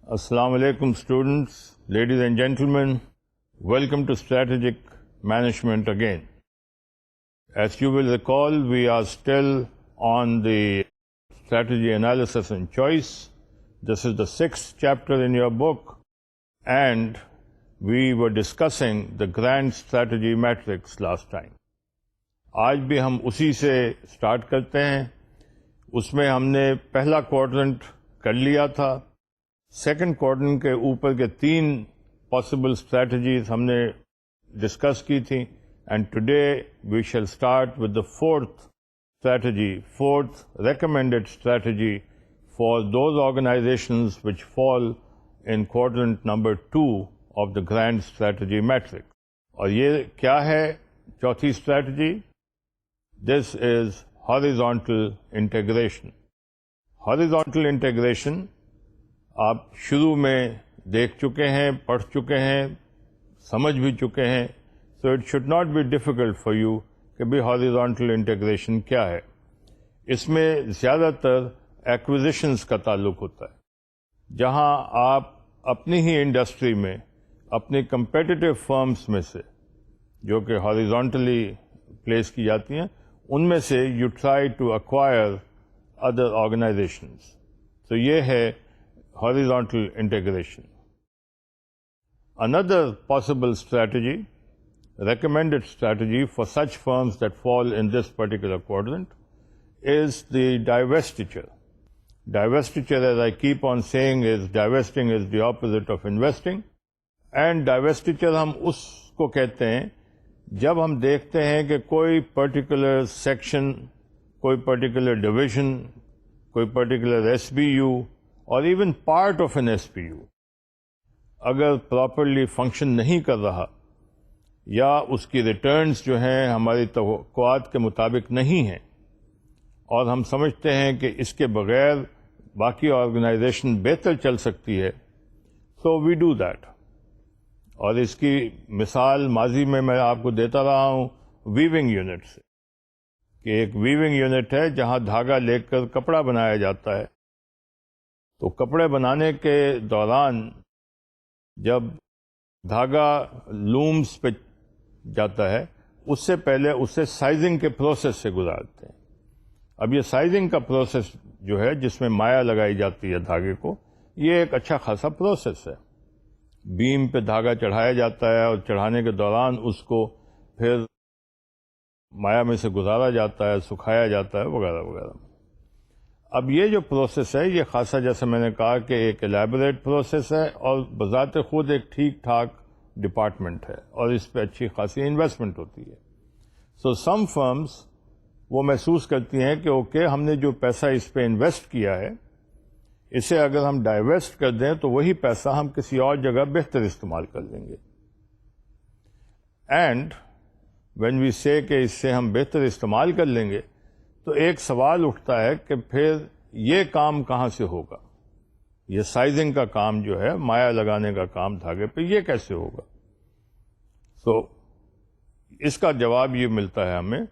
Assalamu alaikum students, ladies and gentlemen, welcome to Strategic Management again. As you will recall, we are still on the Strategy Analysis and Choice. This is the 6th chapter in your book, and we were discussing the grand strategy matrix last time. آج بھی ہم اسی سے start کرتے ہیں. اس میں ہم نے پہلا کوارٹرنٹ کر لیا تھا. سیکنڈ کوارٹرنٹ کے اوپر کے 3 پاسبل اسٹریٹجیز ہم نے ڈسکس کی تھیں, and today we shall start with the fourth recommended strategy for those organizations which fall in quadrant number 2 of the grand strategy matrix. اور یہ کیا ہے چوتھی strategy? This is horizontal integration. Horizontal integration آپ شروع میں دیکھ چکے ہیں, پڑھ چکے ہیں, سمجھ بھی چکے ہیں. So it should not be difficult for you کہ بھی ہاریزونٹل انٹیگریشن کیا ہے. اس میں زیادہ تر ایکوزیشنز کا تعلق ہوتا ہے, جہاں آپ اپنی ہی انڈسٹری میں اپنی کمپیٹیٹو فرمز میں سے جو کہ ہاریزونٹلی پلیس کی جاتی ہیں, ان میں سے you try to acquire other organizations. تو یہ ہے horizontal integration. Another possible strategy, recommended strategy for such firms that fall in this particular quadrant is the divestiture. Divestiture, as I keep on saying, is divesting is the opposite of investing. And divestiture ہم اس کو کہتے ہیں جب ہم دیکھتے ہیں کہ کوئی پرٹیکولر سیکشن, کوئی پرٹیکولر ڈویژن, کوئی پرٹیکولر ایس بی یو اور even part of an S P U اگر پراپرلی فنکشن نہیں کر رہا, یا اس کی ریٹرنز جو ہیں ہماری توقعات کے مطابق نہیں ہیں, اور ہم سمجھتے ہیں کہ اس کے بغیر باقی آرگنائزیشن بہتر چل سکتی ہے, سو وی ڈو دیٹ. اور اس کی مثال ماضی میں آپ کو دیتا رہا ہوں ویونگ یونٹ سے, کہ ایک ویونگ یونٹ ہے جہاں دھاگا لے کر کپڑا بنایا جاتا ہے. تو کپڑے بنانے کے دوران جب دھاگا لومز پہ جاتا ہے, اس سے پہلے اسے سائزنگ کے پروسیس سے گزارتے ہیں. اب یہ سائزنگ کا پروسیس جو ہے, جس میں مایا لگائی جاتی ہے دھاگے کو, یہ ایک اچھا خاصا پروسیس ہے. بیم پہ دھاگا چڑھایا جاتا ہے, اور چڑھانے کے دوران اس کو پھر مایا میں سے گزارا جاتا ہے, سکھایا جاتا ہے, وغیرہ وغیرہ. اب یہ جو پروسیس ہے یہ خاصا, جیسے میں نے کہا, کہ ایک الیبوریٹ پروسیس ہے, اور بذات خود ایک ٹھیک ٹھاک ڈپارٹمنٹ ہے, اور اس پہ اچھی خاصی انویسٹمنٹ ہوتی ہے. سو سم فرمز وہ محسوس کرتی ہیں کہ اوکے, ہم نے جو پیسہ اس پہ انویسٹ کیا ہے, اسے اگر ہم ڈائیویسٹ کر دیں تو وہی پیسہ ہم کسی اور جگہ بہتر استعمال کر لیں گے. اینڈ وین وی سے کہ اس سے ہم بہتر استعمال کر لیں گے, تو ایک سوال اٹھتا ہے کہ پھر یہ کام کہاں سے ہوگا؟ یہ سائزنگ کا کام جو ہے, مایا لگانے کا کام دھاگے پہ, یہ کیسے ہوگا؟ سو اس کا جواب یہ ملتا ہے ہمیں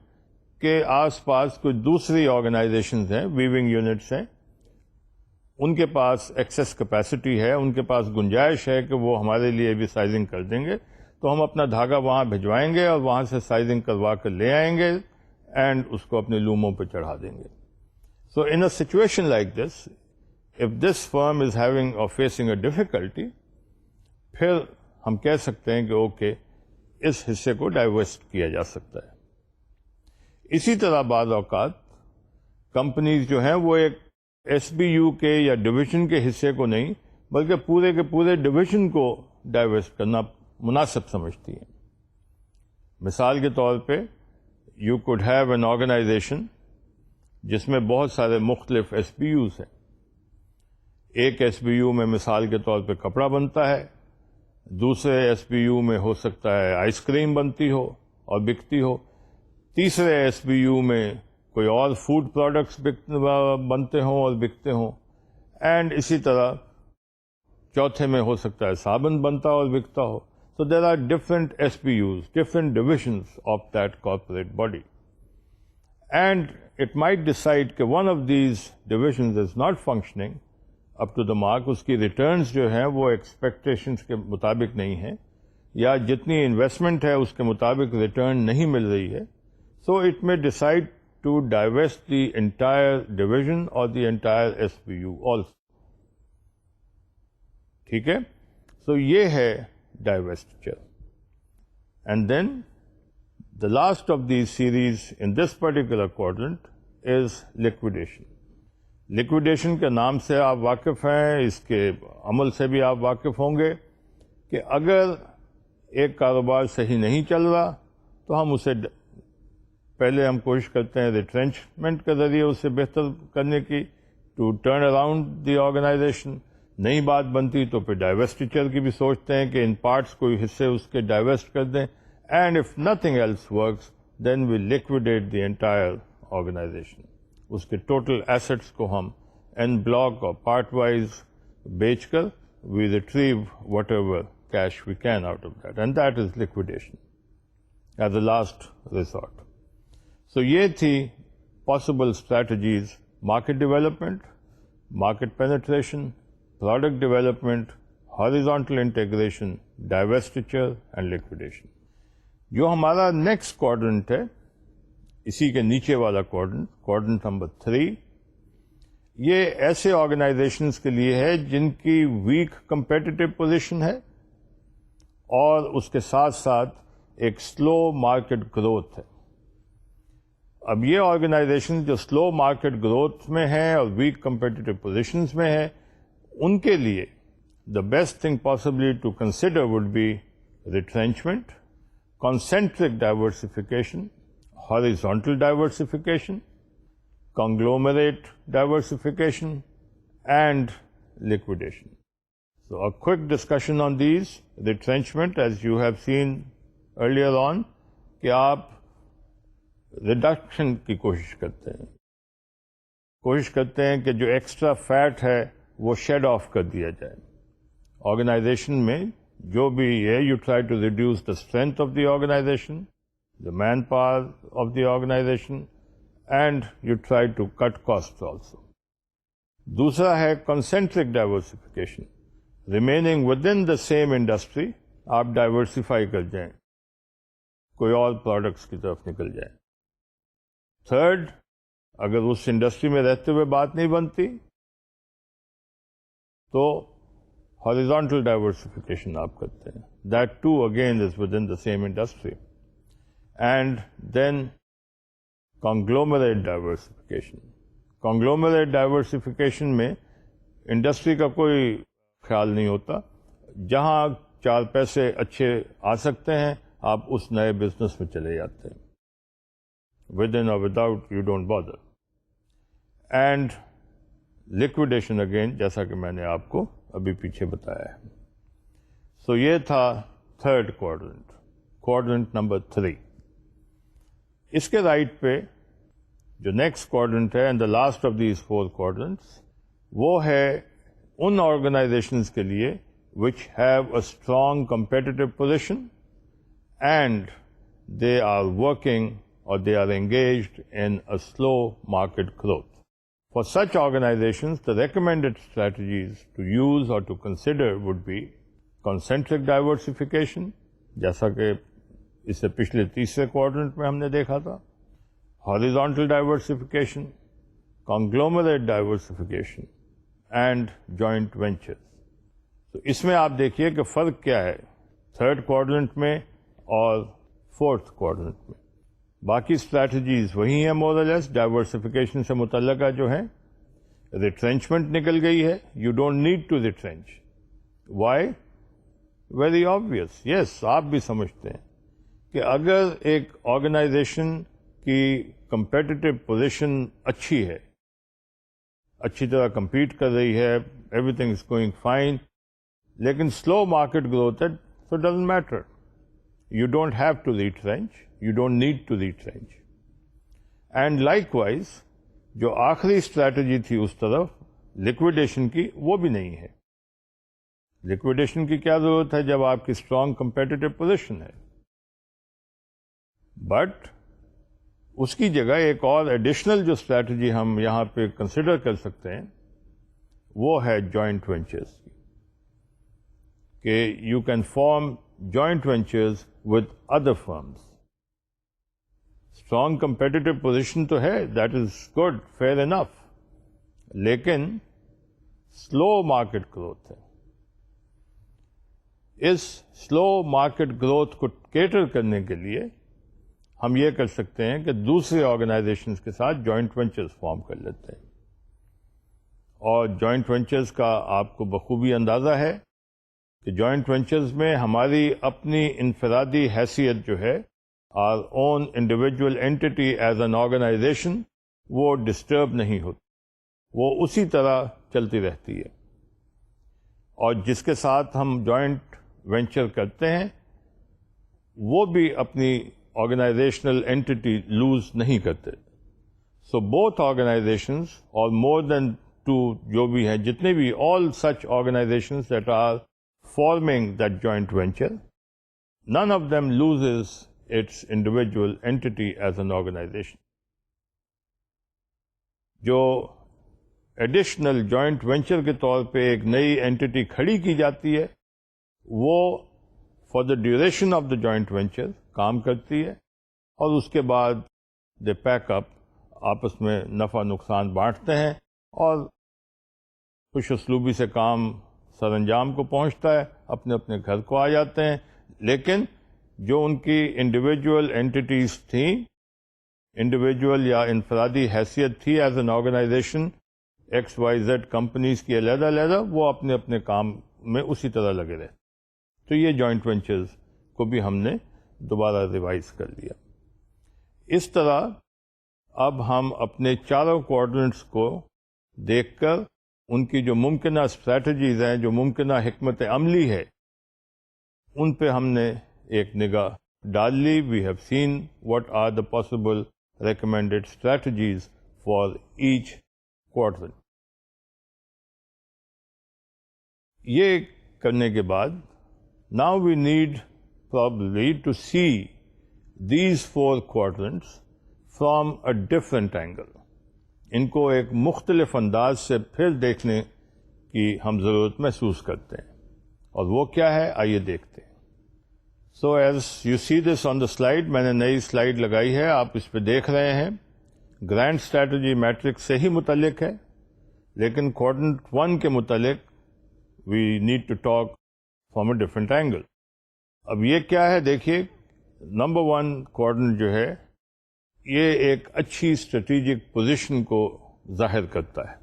کہ آس پاس کچھ دوسری آرگنائزیشنز ہیں, ویونگ یونٹس ہیں, ان کے پاس ایکسیس کیپیسٹی ہے, ان کے پاس گنجائش ہے کہ وہ ہمارے لیے بھی سائزنگ کر دیں گے, تو ہم اپنا دھاگا وہاں بھجوائیں گے اور وہاں سے سائزنگ کروا کر لے آئیں گے, اینڈ اس کو اپنے لوموں پہ چڑھا دیں گے. So in a situation like this, if this firm is having اور فیسنگ اے ڈیفیکلٹی, پھر ہم کہہ سکتے ہیں کہ اوکے, اس حصے کو ڈائیورسٹ کیا جا سکتا ہے. اسی طرح بعض اوقات کمپنیز جو ہیں وہ ایک ایس بی یو کے یا ڈویژن کے حصے کو نہیں, بلکہ پورے کے پورے ڈویژن کو ڈائیورسٹ کرنا مناسب سمجھتی ہیں. مثال کے طور پہ you could have an organization جس میں بہت سارے مختلف ایس بی یوز ہیں. ایک ایس بی یو میں مثال کے طور پہ کپڑا بنتا ہے, دوسرے ایس بی یو میں ہو سکتا ہے آئس کریم بنتی ہو اور بکتی ہو, تیسرے ایس بی یو میں کوئی اور فوڈ پروڈکٹس بنتے ہوں اور بکتے ہوں, اینڈ اسی طرح چوتھے میں ہو سکتا ہے صابن بنتا اور بکتا ہو. So there are different SBUs, different divisions of that corporate body. And it might decide that one of these divisions is not functioning, up to the mark, اس کی ریٹرنز جو ہیں وہ ایکسپیکٹیشنز کے مطابق نہیں ہیں، یا جتنی انویسٹمنٹ ہے اس کے مطابق ریٹرن نہیں مل رہی ہے، so it may decide to divest the entire division اور the entire S P U also. ٹھیک ہے، سو یہ ہے divestiture. And then the last of these series in this particular quadrant is liquidation. Liquidation کے نام سے آپ واقف ہیں، اس کے عمل سے بھی آپ واقف ہوں گے کہ اگر ایک کاروبار صحیح نہیں چل رہا تو ہم اسے پہلے ہم کوشش کرتے ہیں ریٹرینچمنٹ کے ذریعے اسے بہتر کرنے کی، to turn around the organization. نئی بات بنتی تو پھر ڈائیویسٹیچر کی بھی سوچتے ہیں کہ ان پارٹس کوئی حصے اس کے ڈائیویسٹ کر دیں. And if nothing else works, then we liquidate the entire organization. اس کے ٹوٹل ایسٹس کو ہم ان بلاک اور پارٹ وائز بیچ کر we retrieve whatever cash we can out of that. And that is liquidation as a last resort. So یہ تھی possible strategies: market development, market penetration, product development, horizontal integration, divestiture and liquidation. جو ہمارا next کوارڈرنٹ ہے، اسی کے نیچے والا کوارڈرنٹ number 3، یہ ایسے آرگنائزیشنز کے لیے ہے جن کی ویک کمپیٹیٹو پوزیشن ہے اور اس کے ساتھ ساتھ ایک سلو مارکیٹ گروتھ ہے. اب یہ آرگنائزیشن جو سلو مارکیٹ گروتھ میں ہیں اور ویک کمپیٹیٹو پوزیشنز میں ہیں، ان کے لیے the best thing possibly to consider would be retrenchment, concentric diversification, horizontal diversification, conglomerate diversification, and liquidation. So a quick discussion on these. Retrenchment, as you have seen earlier on, کہ آپ reduction کی کوشش کرتے ہیں کہ جو extra fat ہے وہ شیڈ آف کر دیا جائے. آرگنائزیشن میں جو بھی ہے، you try to reduce the strength of the organization, the manpower of the organization, and you try to cut cost also. دوسرا ہے concentric diversification, remaining within the same industry آپ diversify کر جائیں، کوئی اور products کی طرف نکل جائیں. تھرڈ، اگر اس انڈسٹری میں رہتے ہوئے بات نہیں بنتی تو horizontal diversification آپ کرتے ہیں. That too again is within the same industry. And then conglomerate diversification. Conglomerate diversification میں انڈسٹری کا کوئی خیال نہیں ہوتا، جہاں 4 پیسے اچھے آ سکتے ہیں آپ اس نئے بزنس میں چلے جاتے ہیں. Within or without, you don't bother. And liquidation again، جیسا کہ میں نے آپ کو ابھی پیچھے بتایا ہے. سو یہ تھا تھرڈ کوارڈرنٹ نمبر 3. اس کے رائٹ پہ جو نیکسٹ کوارڈرنٹ ہے، and the last of these 4 کوارڈرنٹس، وہ ہے ان آرگنائزیشنز کے لیے which have a strong competitive position and they are working or they are engaged in a slow market growth. For such organizations, the recommended strategies to use or to consider would be concentric diversification, جیسا کہ اس سے پچھلے تیسرے کوارڈرنٹ میں ہم نے دیکھا تھا، horizontal diversification, conglomerate diversification, and joint ventures. تو اس میں آپ دیکھیے کہ فرق کیا ہے تھرڈ کوارڈرنٹ میں اور فورتھ کوارڈرنٹ میں. باقی اسٹریٹجیز وہی ہیں مور اور لیس، ڈائیورسفیکیشن سے متعلقہ جو ہیں. ریٹرینچمنٹ نکل گئی ہے، you don't need to retrench. Why? Very obvious. Yes, آپ بھی سمجھتے ہیں کہ اگر ایک آرگنائزیشن کی کمپیٹیٹو پوزیشن اچھی ہے، اچھی طرح کمپیٹ کر رہی ہے، everything is going fine, لیکن سلو مارکیٹ گروتھ ہے، so it doesn't matter. You don't have to retrench. You don't need to retrench. And likewise, جو آخری اسٹریٹجی تھی اس طرف لکویڈیشن کی، وہ بھی نہیں ہے. لکویڈیشن کی کیا ضرورت ہے جب آپ کی اسٹرانگ کمپیٹیٹو پوزیشن ہے؟ بٹ اس کی جگہ ایک اور ایڈیشنل جو اسٹریٹجی ہم یہاں پہ کنسیڈر کر سکتے ہیں وہ ہے جوائنٹ وینچرز کی، کہ you can form joint ventures with other firms. Strong competitive position تو ہے، that is good, fair enough, لیکن سلو مارکیٹ گروتھ ہے. اس سلو مارکیٹ گروتھ کو کیٹر کرنے کے لیے ہم یہ کر سکتے ہیں کہ دوسرے آرگنائزیشنز کے ساتھ جوائنٹ وینچرز فارم کر لیتے ہیں. اور جوائنٹ وینچرز کا آپ کو بخوبی اندازہ ہے کہ جوائنٹ وینچرز میں ہماری اپنی انفرادی حیثیت جو ہے، our own individual entity as an organization، وہ ڈسٹرب نہیں ہوتی، وہ اسی طرح چلتی رہتی ہے. اور جس کے ساتھ ہم جوائنٹ وینچر کرتے ہیں وہ بھی اپنی آرگنائزیشنل اینٹی لوز نہیں کرتے. سو بوتھ آرگنائزیشنز اور مور دین ٹو جو بھی ہیں، جتنے بھی all such organizations that are forming that joint venture, none of them loses its individual entity as an organization. جو ایڈیشنل جوائنٹ وینچر کے طور پہ ایک نئی اینٹی کھڑی کی جاتی ہے، وہ for the duration of the joint venture کام کرتی ہے، اور اس کے بعد دے پیک اپ، آپس میں نفع نقصان بانٹتے ہیں، اور خوش اسلوبی سے کام سر انجام کو پہنچتا ہے، اپنے اپنے گھر کو آ جاتے ہیں. لیکن جو ان کی انڈیویجول اینٹیز تھیں، انڈیویجول یا انفرادی حیثیت تھی as an organization, X Y Z companies کی علیحدہ علیحدہ، وہ اپنے اپنے کام میں اسی طرح لگے رہے. تو یہ جوائنٹ وینچرز کو بھی ہم نے دوبارہ ریوائز کر لیا. اس طرح اب ہم اپنے چاروں کوارڈنٹس کو دیکھ کر ان کی جو ممکنہ اسٹریٹجیز ہیں، جو ممکنہ حکمت عملی ہے، ان پہ ہم نے ایک نگاہ ڈال لی. We have seen what are the possible recommended strategies for each quarter. یہ کرنے کے بعد now we need probably to see these four quadrants from a different angle. ان کو ایک مختلف انداز سے پھر دیکھنے کی ہم ضرورت محسوس کرتے ہیں، اور وہ کیا ہے آئیے دیکھتے ہیں. So as you see this on the slide, میں نے نئی سلائڈ لگائی ہے، آپ اس پہ دیکھ رہے ہیں. گرینڈ اسٹریٹجی میٹرکس سے ہی متعلق ہے، لیکن کوارڈنٹ 1 کے متعلق we need to talk from a different angle. اب یہ کیا ہے دیکھیے، نمبر 1 کوارڈنٹ جو ہے یہ ایک اچھی اسٹریٹجک پوزیشن کو ظاہر کرتا ہے.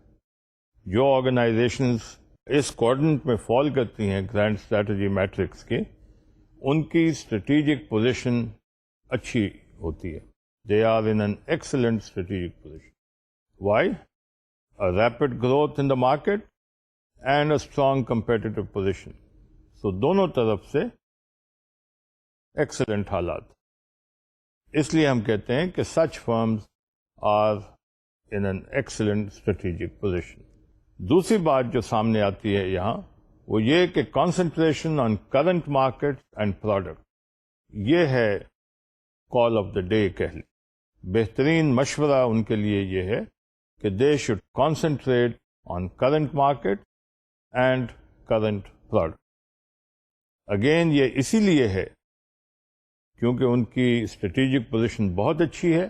جو آرگنائزیشنز اس کوارڈنٹ میں فال کرتی ہیں گرینڈ اسٹریٹجی میٹرکس کی، ان کی اسٹریٹجک پوزیشن اچھی ہوتی ہے. They are in an excellent strategic position. Why? Rapid growth in the market and a strong competitive position. So دونوں طرف سے ایکسلنٹ حالات. اس لیے ہم کہتے ہیں کہ such firms are in an excellent strategic position. دوسری بات جو سامنے آتی ہے یہاں وہ یہ کہ concentration on current market and product, یہ ہے کال آف دا ڈے کہہ لیں. بہترین مشورہ ان کے لیے یہ ہے کہ they should concentrate on current market and current product. Again یہ اسی لیے ہے کیونکہ ان کی اسٹریٹجک پوزیشن بہت اچھی ہے،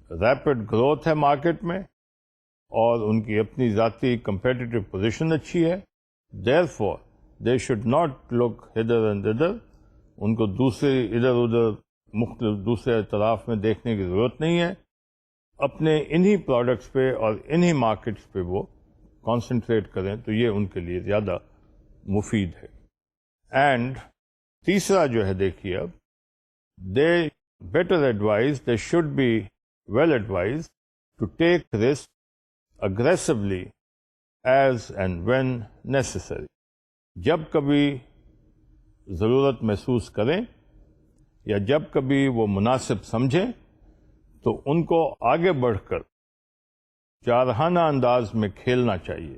ریپڈ گروتھ ہے مارکیٹ میں، اور ان کی اپنی ذاتی کمپیٹیٹو پوزیشن اچھی ہے. Therefore, they should not look hither and thither. ان کو دوسرے ادھر ادھر مختلف دوسرے اطراف میں دیکھنے کی ضرورت نہیں ہے. اپنے انہی پروڈکٹس پہ اور انہی مارکیٹس پہ وہ کانسنٹریٹ کریں تو یہ ان کے لیے زیادہ مفید ہے. اینڈ تیسرا جو ہے دیکھیے، اب they better advise, they should be well advise to take risk aggressively as and when necessary. جب کبھی ضرورت محسوس کریں یا جب کبھی وہ مناسب سمجھیں تو ان کو آگے بڑھ کر جارحانہ انداز میں کھیلنا چاہیے،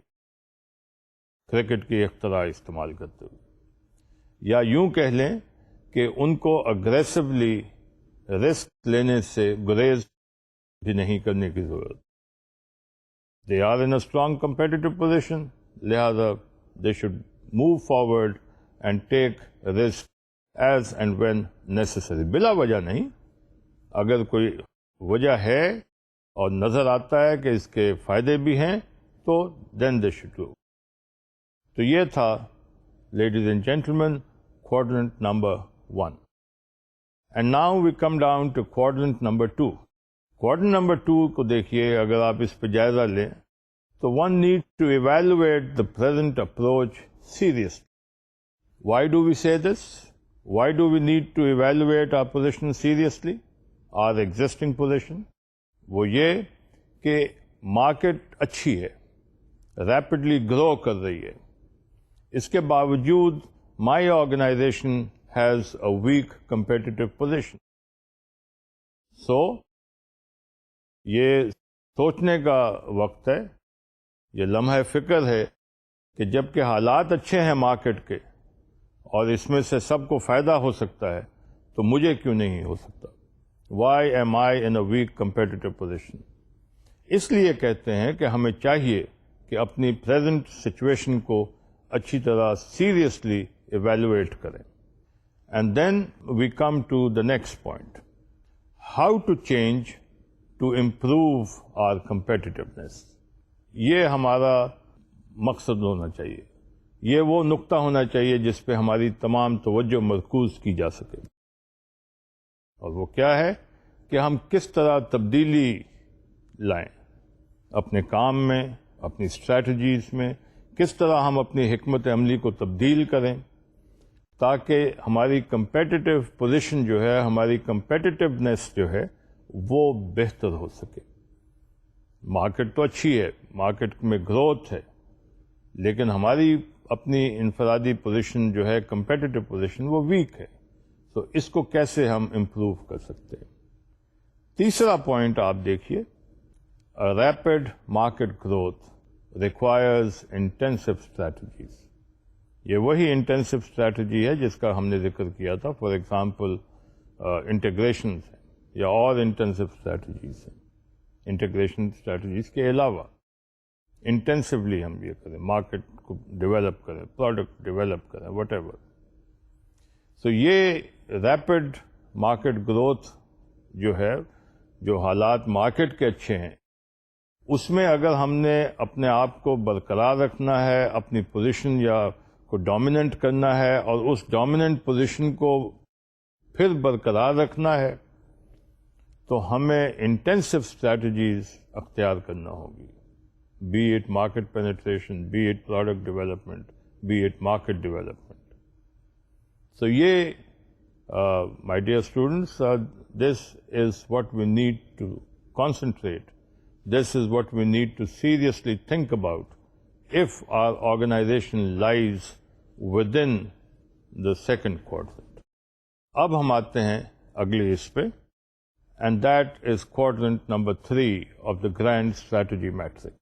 کرکٹ کی اختراع استعمال کرتے ہوئے. یا یوں کہہ لیں کہ ان کو اگریسولی رسک لینے سے گریز بھی نہیں کرنے کی ضرورت. They are in a strong competitive position, لہذا they should move forward and take risk as and when necessary. بلا وجہ نہیں، اگر کوئی وجہ ہے اور نظر آتا ہے کہ اس کے فائدے بھی ہیں تو then they should do. تو یہ تھا ladies and gentlemen quadrant number 1. And now we come down to quadrant number 2. Quadrant number 2 کو دیکھیے، اگر آپ اس پہ جائزہ لیں تو one needs to evaluate the present approach seriously. Why do we say this? Why do we need to evaluate our position seriously, our existing position? وہ یہ کہ مارکیٹ اچھی ہے، ریپڈلی گرو کر رہی ہے، اس کے باوجود my organization has a weak competitive position. So یہ سوچنے کا وقت ہے، یہ لمحہ فکر ہے کہ جب کہ حالات اچھے ہیں مارکیٹ کے اور اس میں سے سب کو فائدہ ہو سکتا ہے تو مجھے کیوں نہیں ہو سکتا؟ Why am I in a weak competitive position? اس لیے کہتے ہیں کہ ہمیں چاہیے کہ اپنی پریزنٹ سچویشن کو اچھی طرح سیریسلی ایویلویٹ کریں. And then we come to the next point, how to change to improve our competitiveness. یہ ہمارا مقصد ہونا چاہیے، یہ وہ نقطہ ہونا چاہیے جس پہ ہماری تمام توجہ مرکوز کی جا سکے. اور وہ کیا ہے کہ ہم کس طرح تبدیلی لائیں اپنے کام میں، اپنی اسٹریٹجیز میں، کس طرح ہم اپنی حکمت عملی کو تبدیل کریں تاکہ ہماری کمپیٹیٹیو پوزیشن جو ہے، ہماری کمپیٹیٹیونیس جو ہے وہ بہتر ہو سکے. مارکیٹ تو اچھی ہے، مارکیٹ میں گروتھ ہے، لیکن ہماری اپنی انفرادی پوزیشن جو ہے، کمپیٹیٹیو پوزیشن، وہ ویک ہے. تو اس کو کیسے ہم امپروو کر سکتے ہیں؟ تیسرا پوائنٹ آپ دیکھیے، rapid market growth requires intensive strategies. یہ وہی انٹینسو اسٹریٹجی ہے جس کا ہم نے ذکر کیا تھا. فار ایگزامپل انٹیگریشنز ہیں یا اور انٹینسو اسٹریٹجیز ہیں. انٹیگریشن اسٹریٹجیز کے علاوہ انٹینسولی ہم یہ کریں، مارکیٹ کو ڈیولپ کریں، پروڈکٹ ڈیولپ کریں، وٹ ایور. تو یہ ریپڈ مارکیٹ گروتھ جو ہے، جو حالات مارکیٹ کے اچھے ہیں، اس میں اگر ہم نے اپنے آپ کو برقرار رکھنا ہے، اپنی پوزیشن یا کو ڈومیننٹ کرنا ہے اور اس ڈومیننٹ پوزیشن کو پھر برقرار رکھنا ہے، تو ہمیں انٹینسو اسٹریٹجیز اختیار کرنا ہوگی. Be it market penetration, be it product development, be it market development. So my dear students, this is what we need to concentrate. This is what we need to seriously think about if our organization lies within the second quadrant. اب ہم آتے ہیں اگلی اس پہ، and that is quadrant number 3 of the grand strategy matrix.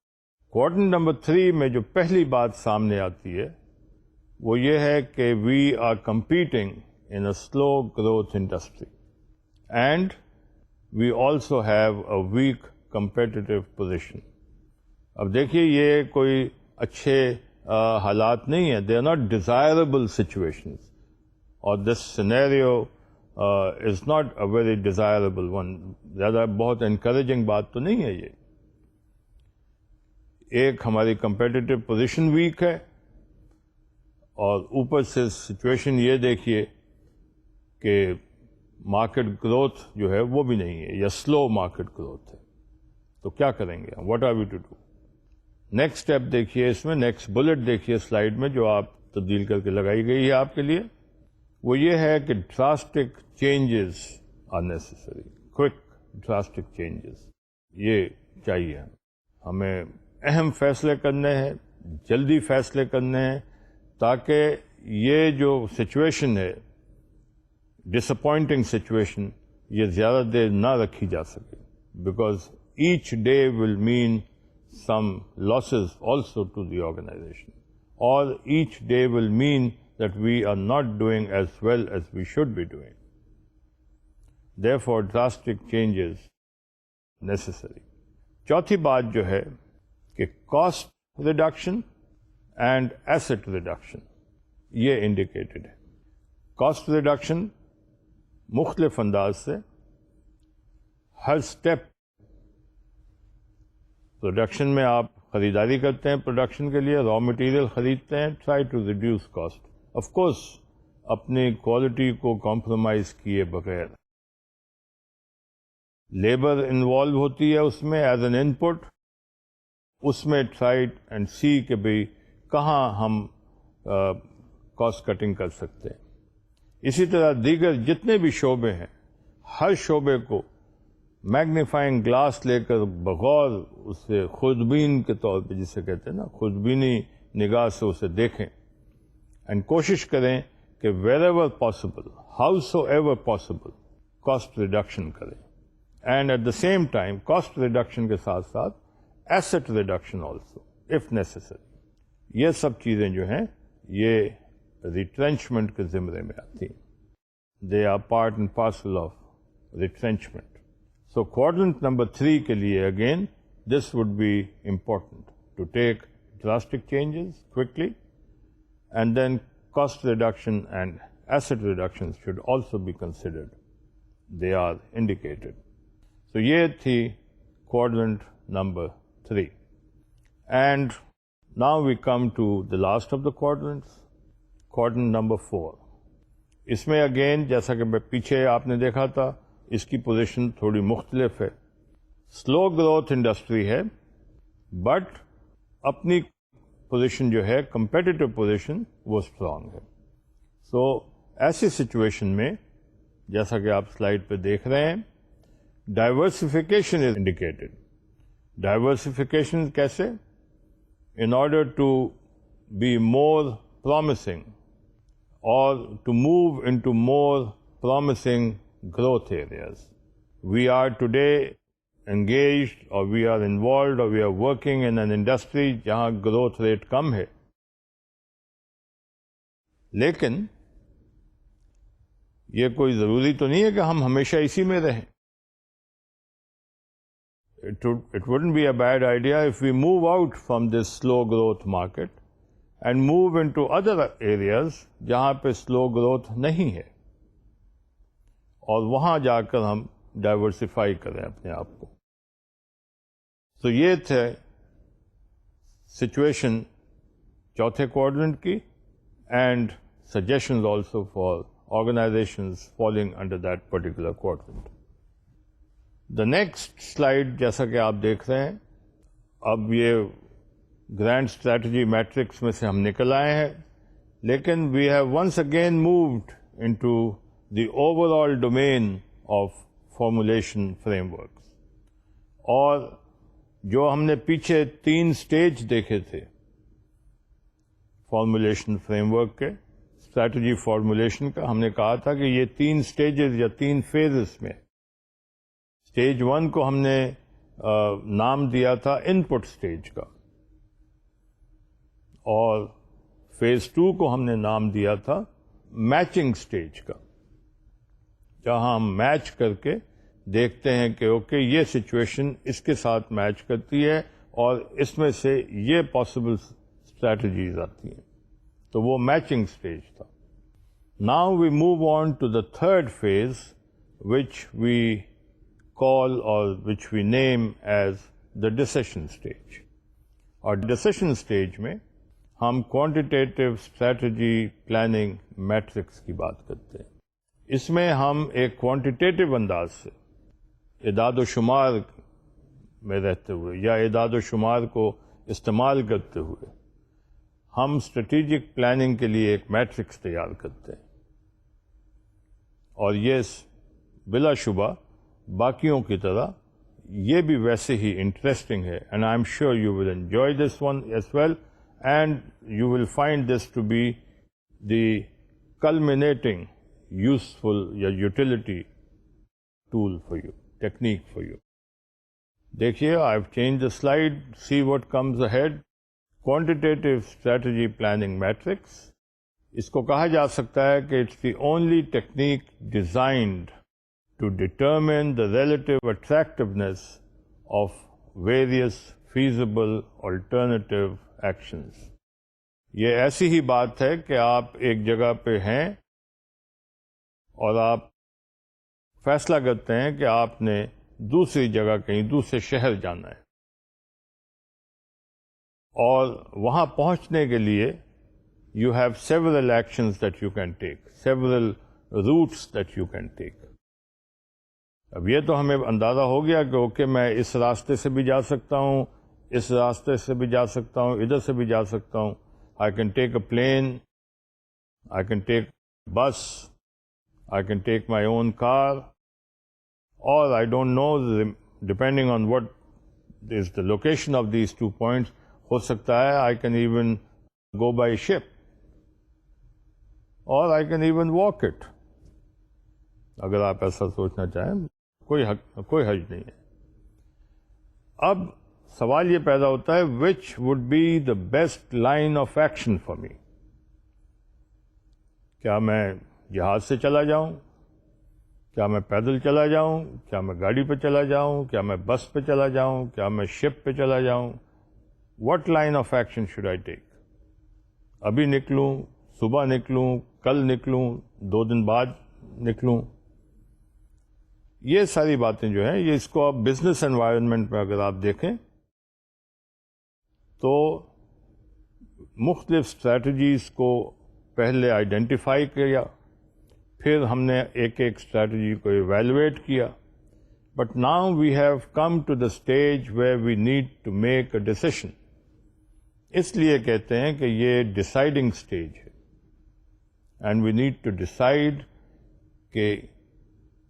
Quadrant number 3 میں جو پہلی بات سامنے آتی ہے وہ یہ ہے کہ we are competing in a slow growth industry and we also have a weak competitive position. اب دیکھیے، یہ کوئی اچھے حالات نہیں ہیں، they are not desirable situations, اور this scenario is not a very desirable one. زیادہ بہت انکریجنگ بات تو نہیں ہے یہ. ایک ہماری کمپیٹیٹیو پوزیشن ویک ہے، اور اوپر سے سچویشن یہ دیکھیے کہ مارکیٹ گروتھ جو ہے وہ بھی نہیں ہے، یا سلو مارکیٹ گروتھ ہے. تو کیا کریں گے؟ What are we to do? Next step دیکھیے، اس میں نیکسٹ بلٹ دیکھیے سلائیڈ میں جو آپ تبدیل کر کے لگائی گئی ہے آپ کے لیے. وہ یہ ہے کہ drastic changes are necessary, quick drastic changes یہ چاہیے. ہمیں اہم فیصلے کرنے ہیں، جلدی فیصلے کرنے ہیں، تاکہ یہ جو سچویشن ہے، ڈس اپوائنٹنگ سچویشن، یہ زیادہ دیر نہ رکھی جا سکے. Because each day will mean some losses also to the organization, اور each day will mean that we are not doing as well as we should be doing. Therefore drastic changes necessary. چوتھی بات جو ہے کہ cost reduction and asset reduction یہ indicated ہے. Cost reduction مختلف انداز سے ہر اسٹیپ پروڈکشن میں آپ خریداری کرتے ہیں، پروڈکشن کے لیے را مٹیریل خریدتے ہیں، try to reduce cost. Of course اپنی کوالٹی کو کمپرومائز کیے بغیر. لیبر انوالو ہوتی ہے اس میں ایز این ان پٹ، اس میں ٹرائی اینڈ سی کہ بھئی کہاں ہم کاسٹ کٹنگ کر سکتے ہیں. اسی طرح دیگر جتنے بھی شعبے ہیں، ہر شعبے کو میگنیفائنگ گلاس لے کر بغور اسے خودبین کے طور پہ جسے کہتے ہیں نا، خودبینی نگاہ سے اسے دیکھیں اینڈ کوشش کریں کہ wherever possible, howsoever possible cost reduction کریں. And at the same time cost reduction کے ساتھ ساتھ asset reduction also if necessary. یہ سب چیزیں جو ہیں یہ ریٹرینچمنٹ کے زمرے میں آتی ہیں. They are part and parcel of retrenchment. So quadrant number 3 کے لیے again this would be important to take drastic changes quickly, and then cost reduction and asset reductions should also be considered. They are indicated. So یہ تھی quadrant number 3. And now we come to the last of the quadrants, quadrant number 4. اس میں again جیسا کہ پیچھے آپ نے دیکھا تھا اس کی پوزیشن تھوڑی مختلف ہے. سلو گروتھ انڈسٹری ہے بٹ اپنی پوزیشن جو ہے کمپیٹیٹو پوزیشن وہ اسٹرانگ ہے. سو ایسی سچویشن میں جیسا کہ آپ سلائڈ پہ دیکھ رہے ہیں ڈائیورسفیکیشن از انڈیکیٹڈ. ڈائیورسفیکیشن کیسے؟ In order to be more promising اور to move into more promising growth areas. We are today engaged or we are involved or we are working in an industry جہاں growth rate کم ہے. لیکن یہ کوئی ضروری تو نہیں ہے کہ ہم ہمیشہ اسی میں رہیں. It wouldn't be a bad idea if we move out from this slow growth market and move into other areas جہاں پہ slow growth نہیں ہے اور وہاں جا کر ہم ڈائیورسفائی کریں اپنے آپ کو. تو یہ تھے سچویشن چوتھے کوارڈرنٹ کی and suggestions also for organizations falling under that particular quadrant. The next slide جیسا کہ آپ دیکھ رہے ہیں اب یہ گرینڈ اسٹریٹجی میٹرکس میں سے ہم نکل آئے ہیں لیکن we have once again moved into the overall domain of formulation frameworks. اور جو ہم نے پیچھے 3 سٹیج دیکھے تھے فارمولیشن فریم ورک کے، اسٹریٹجی فارمولیشن کا، ہم نے کہا تھا کہ یہ 3 سٹیجز یا 3 فیزز میں سٹیج 1 کو ہم نے نام دیا تھا ان پٹ سٹیج کا اور فیز 2 کو ہم نے نام دیا تھا میچنگ سٹیج کا، جہاں ہم میچ کر کے دیکھتے ہیں کہ اوکے یہ سچویشن اس کے ساتھ میچ کرتی ہے اور اس میں سے یہ پاسبل اسٹریٹجیز آتی ہیں. تو وہ میچنگ سٹیج تھا. Now we move on to the third phase which we call اور which we name as the ڈسیشن stage. اور ڈسیشن سٹیج میں ہم کوانٹیٹیو اسٹریٹجی پلاننگ میٹرکس کی بات کرتے ہیں. اس میں ہم ایک کوانٹیٹیو انداز سے اعداد و شمار میں رہتے ہوئے یا اعداد و شمار کو استعمال کرتے ہوئے ہم اسٹریٹجک پلاننگ کے لیے ایک میٹرکس تیار کرتے ہیں. اور یہ بلا شبہ باقیوں کی طرح یہ بھی ویسے ہی انٹرسٹنگ ہے and I am sure you will enjoy this one as well and you will find this to be the culminating useful یا utility tool for you, technique for you. دیکھیے I've changed the slide, see what comes ahead. Quantitative strategy planning matrix. اس کو کہا جا سکتا ہے کہ it's the only technique designed to determine the relative attractiveness of various feasible alternative actions. یہ ایسی ہی بات ہے کہ آپ ایک جگہ پہ ہیں اور آپ فیصلہ کرتے ہیں کہ آپ نے دوسری جگہ کہیں دوسرے شہر جانا ہے، اور وہاں پہنچنے کے لیے you have several actions that you can take, several routes that you can take. اب یہ تو ہمیں اندازہ ہو گیا کہ اوکے میں اس راستے سے بھی جا سکتا ہوں، اس راستے سے بھی جا سکتا ہوں، ادھر سے بھی جا سکتا ہوں. I can take a plane, I can take bus, I can take my own car, or I don't know, depending on what is the location of these 2 points, ہو سکتا ہے I can even go by ship, or I can even walk it. اگر آپ ایسا سوچنا چاہیں کوئی حرج نہیں ہے. اب سوال یہ پیدا ہوتا ہے which would be the best line of action for me. کیا میں جہاز سے چلا جاؤں؟ کیا میں پیدل چلا جاؤں؟ کیا میں گاڑی پہ چلا جاؤں؟ کیا میں بس پہ چلا جاؤں؟ کیا میں شپ پہ چلا جاؤں؟ What line of action should I take? ابھی نکلوں، صبح نکلوں، کل نکلوں، 2 دن بعد نکلوں؟ یہ ساری باتیں جو ہیں، یہ اس کو آپ بزنس انوائرمنٹ میں اگر آپ دیکھیں تو مختلف اسٹریٹجیز کو پہلے آئیڈینٹیفائی کیا، پھر ہم نے ایک ایک اسٹریٹجی کو ایویلویٹ کیا. But now we have come to the stage where we need to make a decision. اس لیے کہتے ہیں کہ یہ ڈیسائڈنگ اسٹیج ہے، and we need to decide کہ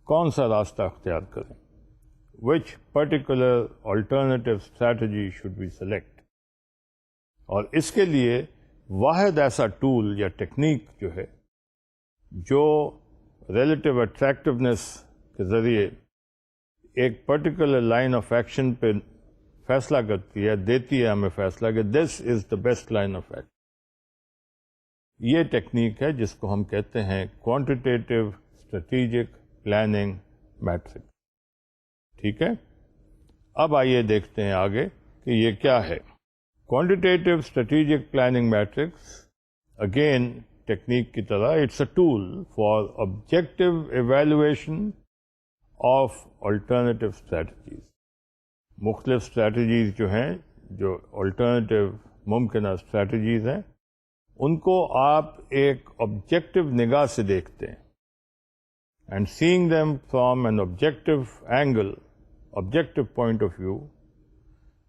کون سا راستہ اختیار کریں. Which particular alternative strategy should be select. اور اس کے لیے واحد ایسا ٹول یا ٹیکنیک جو ہے جو ریلیٹیو اٹریکٹونیس کے ذریعے ایک پرٹیکولر لائن آف ایکشن پہ فیصلہ کرتی ہے، دیتی ہے ہمیں فیصلہ کہ this is the best line of action. یہ ٹیکنیک ہے جس کو ہم کہتے ہیں کوانٹیٹیو اسٹریٹجک پلاننگ میٹرک. ٹھیک ہے، اب آئیے دیکھتے ہیں آگے کہ یہ کیا ہے. Quantitative strategic planning matrix again technique کی طرح it's a tool for objective evaluation of alternative strategies. مختلف اسٹریٹجیز جو ہیں، جو آلٹرنیٹیو ممکنہ اسٹریٹجیز ہیں، ان کو آپ ایک آبجیکٹو نگاہ سے دیکھتے ہیں. And seeing them from an objective angle, objective point of view,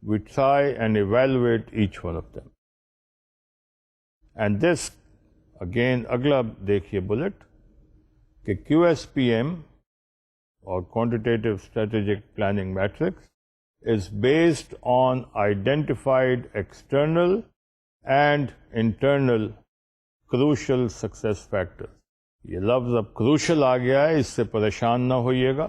we try and evaluate each one of them. And this, again, اگلا دیکھیے بلٹ کہ QSPM or Quantitative Strategic Planning Matrix is based on identified external and internal crucial success factors. یہ لفظ اب crucial آ گیا ہے، اس سے پریشان نہ ہوئیے گا.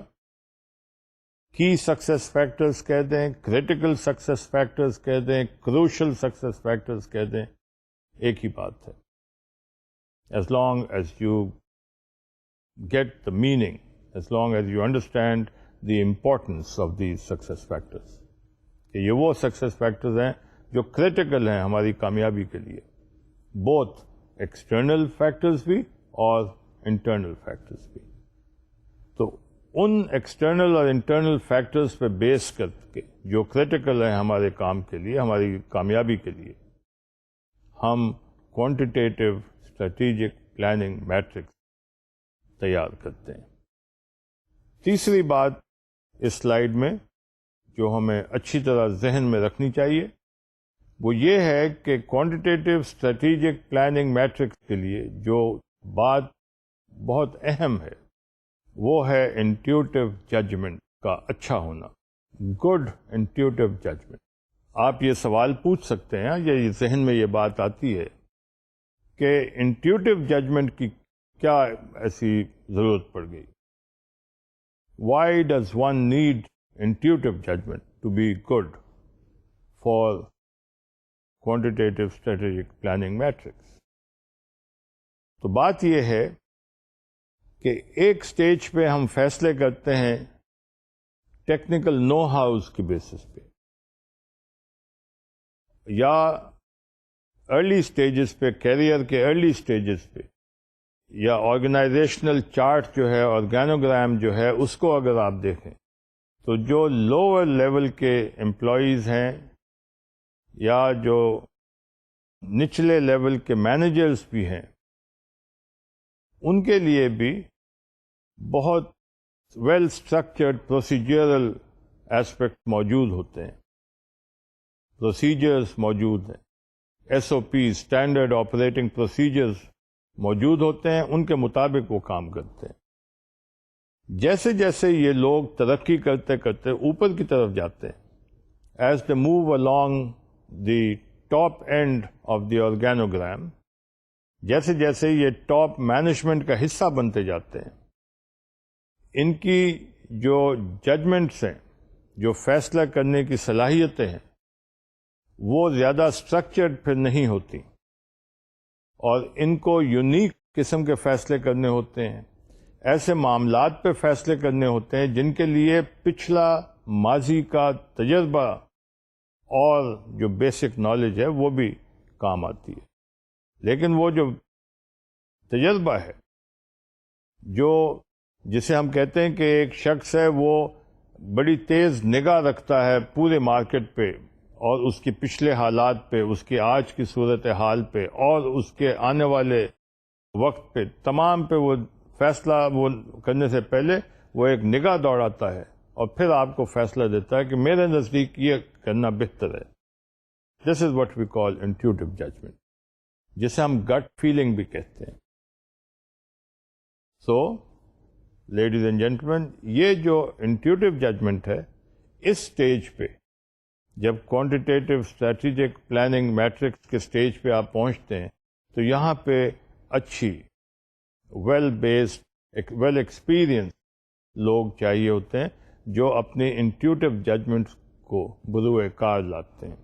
کی سکسیس فیکٹرز کہہ دیں، کریٹیکل سکسیس فیکٹرز کہہ دیں، کروشل سکسیس فیکٹرز کہہ دیں، ایک ہی بات ہے. As long as you get the meaning, as long as you understand the importance of these success factors, کہ یہ وہ سکسیس فیکٹرز ہیں جو کریٹیکل ہیں ہماری کامیابی کے لیے، بوتھ ایکسٹرنل فیکٹرز بھی اور انٹرنل فیکٹرز بھی. تو ان ایکسٹرنل اور انٹرنل فیکٹرز پہ بیس کر کے جو کریٹیکل ہیں ہمارے کام کے لیے، ہماری کامیابی کے لیے، ہم کوانٹیٹیو اسٹریٹجک پلاننگ میٹرکس تیار کرتے ہیں. تیسری بات اس سلائیڈ میں جو ہمیں اچھی طرح ذہن میں رکھنی چاہیے وہ یہ ہے کہ کوانٹیٹیو اسٹریٹجک پلاننگ میٹرکس کے لیے جو بات بہت اہم ہے وہ ہے انٹیوٹیو ججمنٹ کا اچھا ہونا، گڈ انٹیوٹیو ججمنٹ. آپ یہ سوال پوچھ سکتے ہیں، یہ ذہن میں یہ بات آتی ہے کہ انٹیوٹیو ججمنٹ کی کیا ایسی ضرورت پڑ گئی. Why does one need intuitive judgement to be good for quantitative strategic planning matrix. تو بات یہ ہے کہ ایک سٹیج پہ ہم فیصلے کرتے ہیں ٹیکنیکل نو ہاؤز کی بیسس پہ، یا ارلی سٹیجز پہ، کیریئر کے ارلی سٹیجز پہ، یا آرگنائزیشنل چارٹ جو ہے، آرگینوگرام جو ہے، اس کو اگر آپ دیکھیں تو جو لوور لیول کے امپلائیز ہیں یا جو نچلے لیول کے مینیجرز بھی ہیں، ان کے لیے بھی بہت ویل اسٹرکچرڈ پروسیجرل ایسپیکٹ موجود ہوتے ہیں، پروسیجرز موجود ہیں، ایس او پی اسٹینڈرڈ آپریٹنگ پروسیجرز موجود ہوتے ہیں، ان کے مطابق وہ کام کرتے ہیں۔ جیسے جیسے یہ لوگ ترقی کرتے کرتے اوپر کی طرف جاتے ہیں، as they move along the top end of the organogram, جیسے جیسے یہ ٹاپ مینجمنٹ کا حصہ بنتے جاتے ہیں، ان کی جو ججمنٹس ہیں، جو فیصلہ کرنے کی صلاحیتیں ہیں، وہ زیادہ اسٹرکچرڈ پھر نہیں ہوتی، اور ان کو یونیک قسم کے فیصلے کرنے ہوتے ہیں، ایسے معاملات پہ فیصلے کرنے ہوتے ہیں جن کے لیے پچھلا ماضی کا تجربہ اور جو بیسک نالج ہے وہ بھی کام آتی ہے۔ لیکن وہ جو تجربہ ہے، جو جسے ہم کہتے ہیں کہ ایک شخص ہے وہ بڑی تیز نگاہ رکھتا ہے پورے مارکیٹ پہ اور اس کی پچھلے حالات پہ، اس کی آج کی صورتحال پہ اور اس کے آنے والے وقت پہ، تمام پہ وہ فیصلہ وہ کرنے سے پہلے وہ ایک نگاہ دوڑاتا ہے اور پھر آپ کو فیصلہ دیتا ہے کہ میرے نزدیک یہ کرنا بہتر ہے۔ This is what we call intuitive judgement, جسے ہم گٹ فیلنگ بھی کہتے ہیں۔ سو لیڈیز اینڈ جینٹلمین، یہ جو انٹیوٹیو ججمنٹ ہے، اس سٹیج پہ جب کوانٹیٹیو اسٹریٹجک پلاننگ میٹرکس کے سٹیج پہ آپ پہنچتے ہیں تو یہاں پہ اچھی ویل بیسڈ ویل ایکسپیرئنس لوگ چاہیے ہوتے ہیں جو اپنی انٹیوٹیو ججمنٹ کو بروئے کار لاتے ہیں۔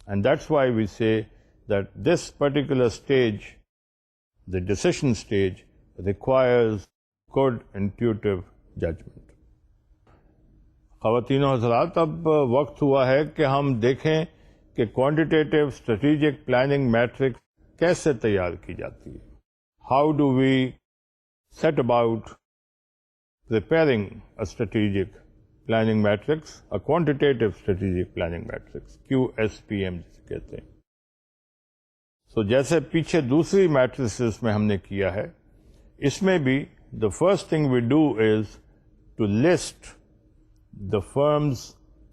اینڈ دیٹس وائی وی سے that this particular stage, the decision stage, requires good intuitive judgment. خواتین و حضرات، اب وقت ہوا ہے کہ ہم دیکھیں کہ کوانٹیٹیو اسٹریٹجک پلاننگ میٹرکس کیسے تیار کی جاتی ہے۔ How do we set about preparing a strategic planning matrix, a quantitative strategic planning matrix, QSPM جسے کہتے ہیں۔ سو جیسے پیچھے دوسری میٹریسز میں ہم نے کیا ہے، اس میں بھی the first thing we do is to list the firm's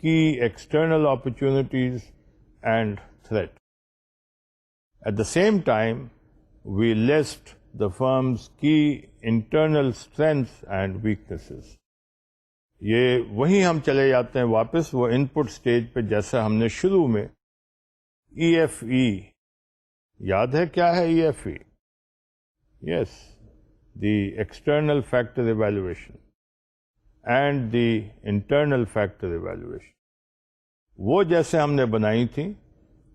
key external opportunities and threat. At the same time, we list the firm's key internal strengths and weaknesses. یہ وہیں ہم چلے جاتے ہیں واپس وہ ان پٹ اسٹیج پہ، جیسا ہم نے شروع میں ای ایف ای، یاد ہے کیا ہے E F E? Yes, the external factor evaluation and the internal factor evaluation, وہ جیسے ہم نے بنائی تھیں،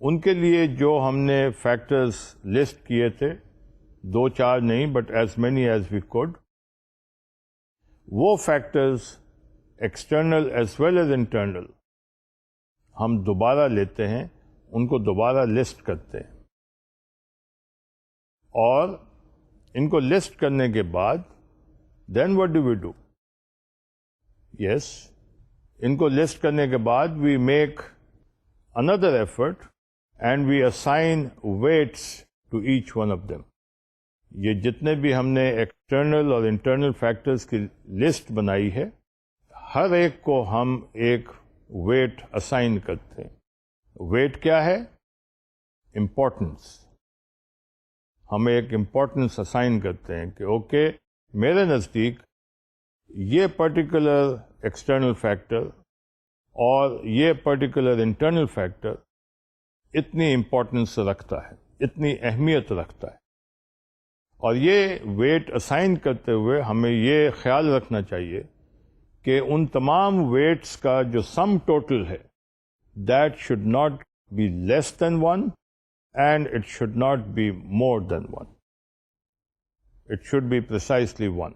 ان کے لیے جو ہم نے فیکٹرز لسٹ کیے تھے، 2-4 نہیں but as many as we could, وہ factors external as well as internal ہم دوبارہ لیتے ہیں، ان کو دوبارہ لسٹ کرتے ہیں، اور ان کو لسٹ کرنے کے بعد then what do we do? Yes, ان کو لسٹ کرنے کے بعد we make another effort and we assign weights to each one of them. یہ جتنے بھی ہم نے ایکسٹرنل اور انٹرنل فیکٹرز کی لسٹ بنائی ہے، ہر ایک کو ہم ایک ویٹ اسائن کرتے ہیں۔ ویٹ کیا ہے؟ امپورٹنس۔ ہم ایک امپورٹنس اسائن کرتے ہیں کہ اوکے، میرے نزدیک یہ پرٹیکولر ایکسٹرنل فیکٹر اور یہ پرٹیکولر انٹرنل فیکٹر اتنی امپورٹنس رکھتا ہے، اتنی اہمیت رکھتا ہے، اور یہ ویٹ اسائن کرتے ہوئے ہمیں یہ خیال رکھنا چاہیے کہ ان تمام ویٹس کا جو سم ٹوٹل ہے، that should not be less than 1 and it should not be more than 1. It should be precisely 1.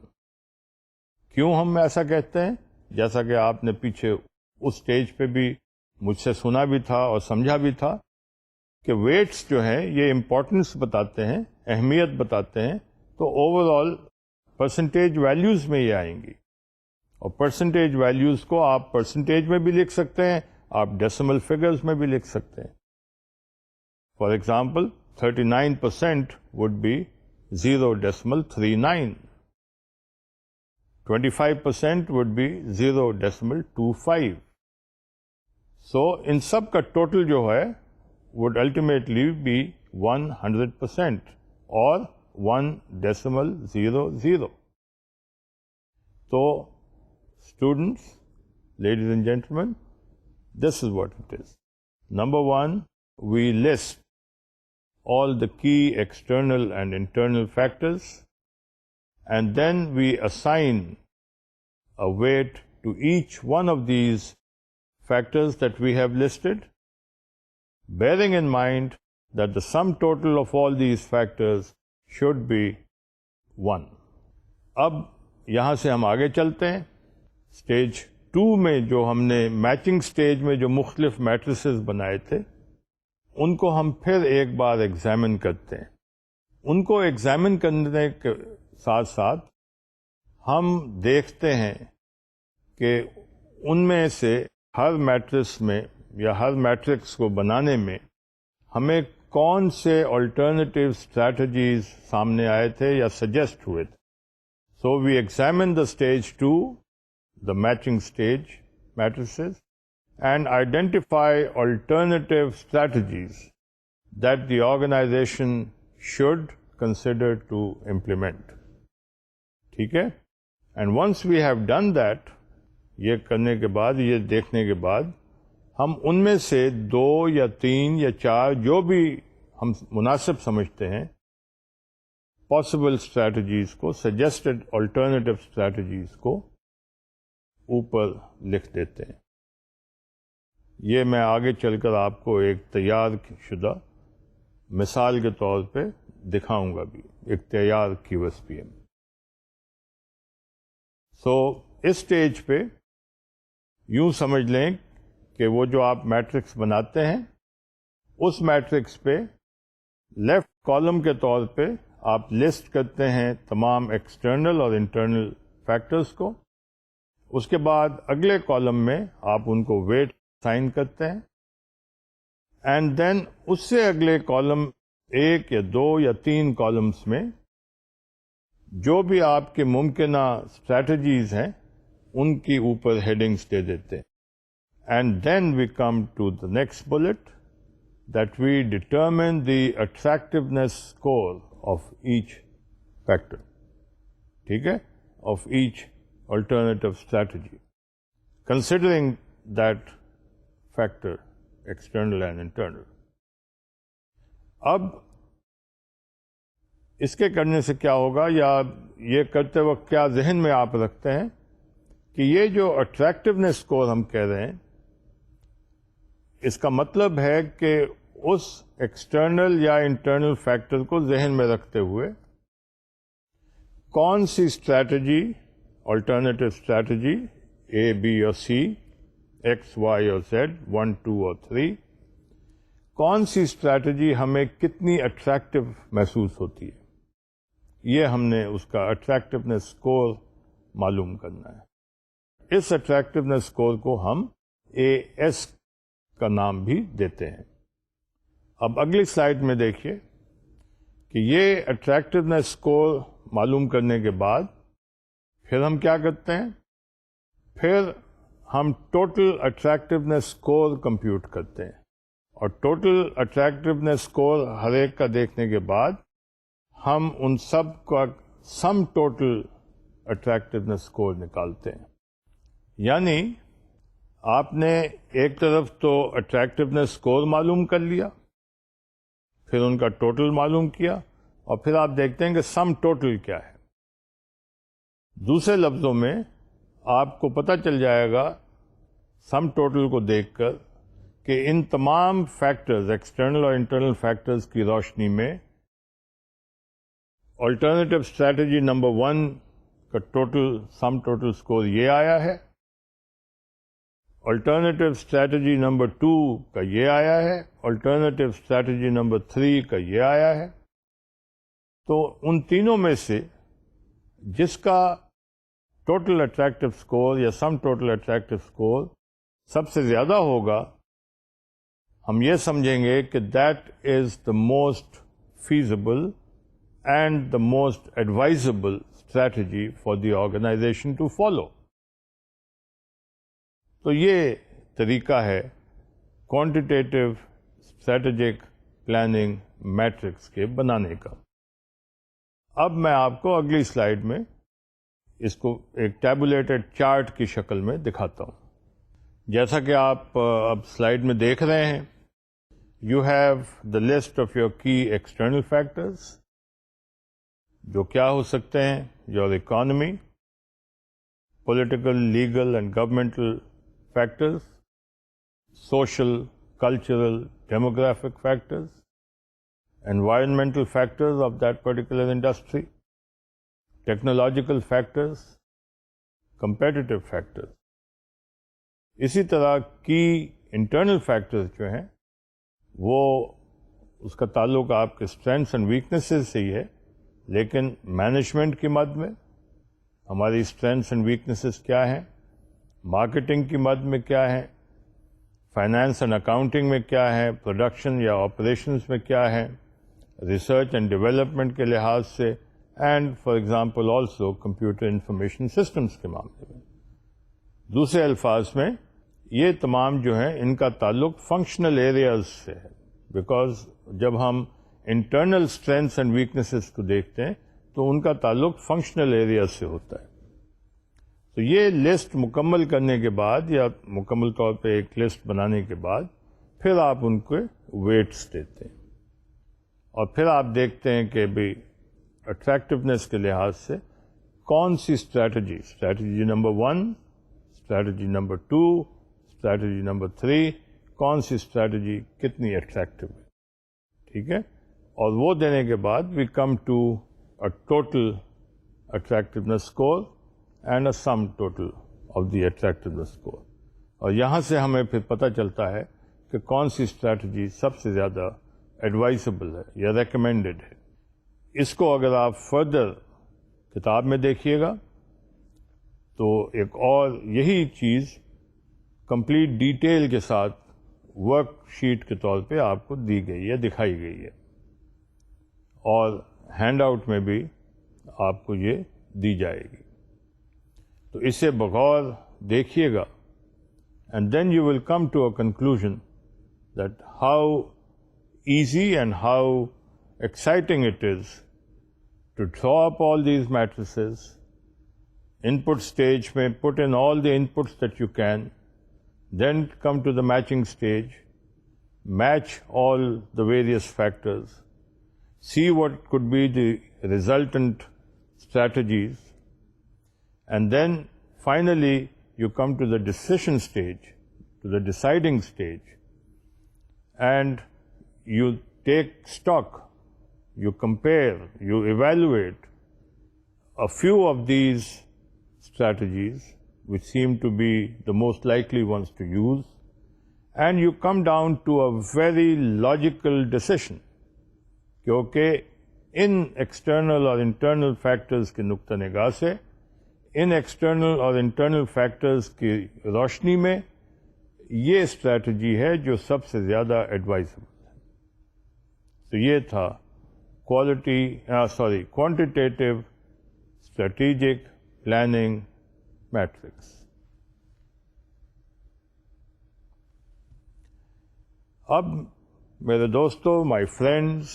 کیوں ہم ایسا کہتے ہیں؟ جیسا کہ آپ نے پیچھے اس سٹیج پہ بھی مجھ سے سنا بھی تھا اور سمجھا بھی تھا کہ ویٹس جو ہیں یہ امپورٹنس بتاتے ہیں، اہمیت بتاتے ہیں، تو اوور آل پرسنٹیج ویلیوز میں یہ آئیں گی، اور پرسنٹیج ویلیوز کو آپ پرسنٹیج میں بھی لکھ سکتے ہیں، آپ ڈیسیمل فگرز میں بھی لکھ سکتے ہیں. For example 39% would be 0.39. 25% would be 0.25. So ان سب کا ٹوٹل جو ہے would ultimately be 100% or 1.00. So students, ladies and gentlemen, this is what it is. Number one, we list all the key external and internal factors, and then we assign a weight to each one of these factors that we have listed, bearing in mind that the sum total of all these factors should be 1. اب یہاں سے ہم آگے چلتے ہیں. Stage 2 میں جو ہم نے میچنگ اسٹیج میں جو مختلف میٹریسز بنائے تھے ان کو ہم پھر ایک بار ایگزامن کرتے ہیں. ان کو ایگزامن کرنے کے ساتھ ساتھ ہم دیکھتے ہیں کہ ان میں سے ہر میٹرکس میں یا ہر میٹرکس کو بنانے میں ہمیں کون سے آلٹرنیٹیو اسٹریٹجیز سامنے آئے تھے یا سجیسٹ ہوئے تھے. So we examine the stage 2, the matching stage matrices, and identify alternative strategies that the organization should consider to implement. ٹھیک ہے؟ And once we have done that, یہ کرنے کے بعد، یہ دیکھنے کے بعد، ہم ان میں سے 2 یا 3 یا 4 جو بھی ہم مناسب سمجھتے ہیں possible strategies کو، suggested alternative strategies کو اوپر لکھ دیتے ہیں. یہ میں آگے چل کر آپ کو ایک تیار شدہ مثال کے طور پہ دکھاؤں گا بھی، ایک تیار QSPM. سو اس سٹیج پہ یوں سمجھ لیں کہ وہ جو آپ میٹرکس بناتے ہیں اس میٹرکس پہ لیفٹ کالم کے طور پہ آپ لسٹ کرتے ہیں تمام ایکسٹرنل اور انٹرنل فیکٹرز کو. اس کے بعد اگلے کالم میں آپ ان کو ویٹ سائن کرتے ہیں، اینڈ دین اس سے اگلے کالم 1 یا 2 یا 3 کالمس میں جو بھی آپ کے ممکنہ اسٹریٹجیز ہیں ان کی اوپر ہیڈنگس دے دیتے ہیں. And then we come to the next bullet that we determine the attractiveness score of each factor. ٹھیک ہے؟ Of each alternative strategy, considering that factor, external and internal. اب اس کے کرنے سے کیا ہوگا، یا یہ کرتے وقت کیا ذہن میں آپ رکھتے ہیں کہ یہ جو اٹریکٹیونیس اسکور ہم کہہ رہے ہیں اس کا مطلب ہے کہ اس ایکسٹرنل یا انٹرنل فیکٹر کو ذہن میں رکھتے ہوئے کون سی strategy, alternative strategy A, B اور C، X, Y اور Z، 1, 2 اور 3، کون سی اسٹریٹجی ہمیں کتنی اٹریکٹیو محسوس ہوتی ہے، یہ ہم نے اس کا اٹریکٹیونیس اسکور معلوم کرنا ہے. اس اٹریکٹیونیس اسکور کو ہم AS کا نام بھی دیتے ہیں. اب اگلی سلائیڈ میں دیکھیے کہ یہ اٹریکٹیونیس اسکور معلوم کرنے کے بعد پھر ہم کیا کرتے ہیں، پھر ہم ٹوٹل اٹریکٹیونیس اسکور کمپیوٹ کرتے ہیں، اور ٹوٹل اٹریکٹیونیس اسکور ہر ایک کا دیکھنے کے بعد ہم ان سب کا سم ٹوٹل اٹریکٹیونیس اسکور نکالتے ہیں. یعنی آپ نے ایک طرف تو اٹریکٹیونیس اسکور معلوم کر لیا، پھر ان کا ٹوٹل معلوم کیا، اور پھر آپ دیکھتے ہیں کہ سم ٹوٹل کیا ہے. دوسرے لفظوں میں آپ کو پتہ چل جائے گا سم ٹوٹل کو دیکھ کر کہ ان تمام فیکٹرز، ایکسٹرنل اور انٹرنل فیکٹرز کی روشنی میں آلٹرنیٹیو اسٹریٹجی نمبر 1 کا ٹوٹل سم ٹوٹل اسکور یہ آیا ہے، الٹرنیٹیو اسٹریٹجی نمبر 2 کا یہ آیا ہے, الٹرنیٹیو اسٹریٹجی نمبر 3 کا یہ آیا ہے. تو ان تینوں میں سے جس کا ٹوٹل اٹریکٹیو اسکور یا سم ٹوٹل اٹریکٹیو اسکور سب سے زیادہ ہوگا, ہم یہ سمجھیں گے کہ that is the most feasible and the most advisable strategy for the organization to follow. تو یہ طریقہ ہے کوانٹیٹیو اسٹریٹجک پلاننگ میٹرکس کے بنانے کا. اب میں آپ کو اگلی سلائیڈ میں اس کو ایک ٹیبولیٹڈ چارٹ کی شکل میں دکھاتا ہوں. جیسا کہ آپ اب سلائیڈ میں دیکھ رہے ہیں, you have the list of your کی ایکسٹرنل فیکٹرز, جو کیا ہو سکتے ہیں, your economy, political, legal and governmental factors, social, cultural, demographic factors, environmental factors of that particular industry, technological factors, competitive factors. اسی طرح کی انٹرنل فیکٹرز جو ہیں وہ اس کا تعلق آپ کے اسٹرینتھس اینڈ ویکنیسز سے ہی ہے, لیکن مینجمنٹ کی مد میں ہماری اسٹرینتھس اینڈ ویکنیسز کیا ہیں, مارکیٹنگ کی مد میں کیا ہے, فائنانس اینڈ اکاؤنٹنگ میں کیا ہے, پروڈکشن یا آپریشنس میں کیا ہے, ریسرچ اینڈ ڈیولپمنٹ کے لحاظ سے, and for example also computer information systems کے معاملے میں. دوسرے الفاظ میں یہ تمام جو ہیں ان کا تعلق فنکشنل ایریاز سے ہے, بیکاز جب ہم انٹرنل اسٹرینتھس اینڈ ویکنیسز کو دیکھتے ہیں تو ان کا تعلق فنکشنل ایریاز سے ہوتا ہے. تو یہ لسٹ مکمل کرنے کے بعد یا مکمل طور پہ ایک لسٹ بنانے کے بعد پھر آپ ان کو ویٹس دیتے ہیں, اور پھر آپ دیکھتے ہیں کہ بھی اٹریکٹیونیس کے لحاظ سے کون سی strategy number 1, strategy number 2, strategy number 3, کون سی اسٹریٹجی کتنی اٹریکٹیو ہے. ٹھیک ہے, اور وہ دینے کے بعد we come to a total attractiveness score and a sum total of the attractiveness score. اور یہاں سے ہمیں پھر پتہ چلتا ہے کہ کون سی اسٹریٹجی سب سے زیادہ ایڈوائزبل ہے یا ریکمینڈڈ ہے. اس کو اگر آپ فردر کتاب میں دیکھیے گا تو ایک اور یہی چیز کمپلیٹ ڈیٹیل کے ساتھ ورک شیٹ کے طور پہ آپ کو دی گئی ہے, دکھائی گئی ہے, اور ہینڈ آؤٹ میں بھی آپ کو یہ دی جائے گی. تو اسے بغور دیکھیے گا, and then you will come to a conclusion that how easy and how exciting it is to draw up all these matrices. Input stage میں put in all the inputs that you can, then come to the matching stage, match all the various factors, see what could be the resultant strategies, and then finally you come to the decision stage, to the deciding stage, and you take stock, you compare, you evaluate a few of these strategies which seem to be the most likely ones to use, and you come down to a very logical decision. کیونکہ ان external اور internal factors کے نقطہ نگاہ سے, ان external اور internal factors کی روشنی میں یہ اسٹریٹجی ہے جو سب سے زیادہ ایڈوائزبل ہے. تو یہ تھا کوانٹیٹیو اسٹریٹجک پلاننگ میٹرکس. اب میرے دوستو, my friends,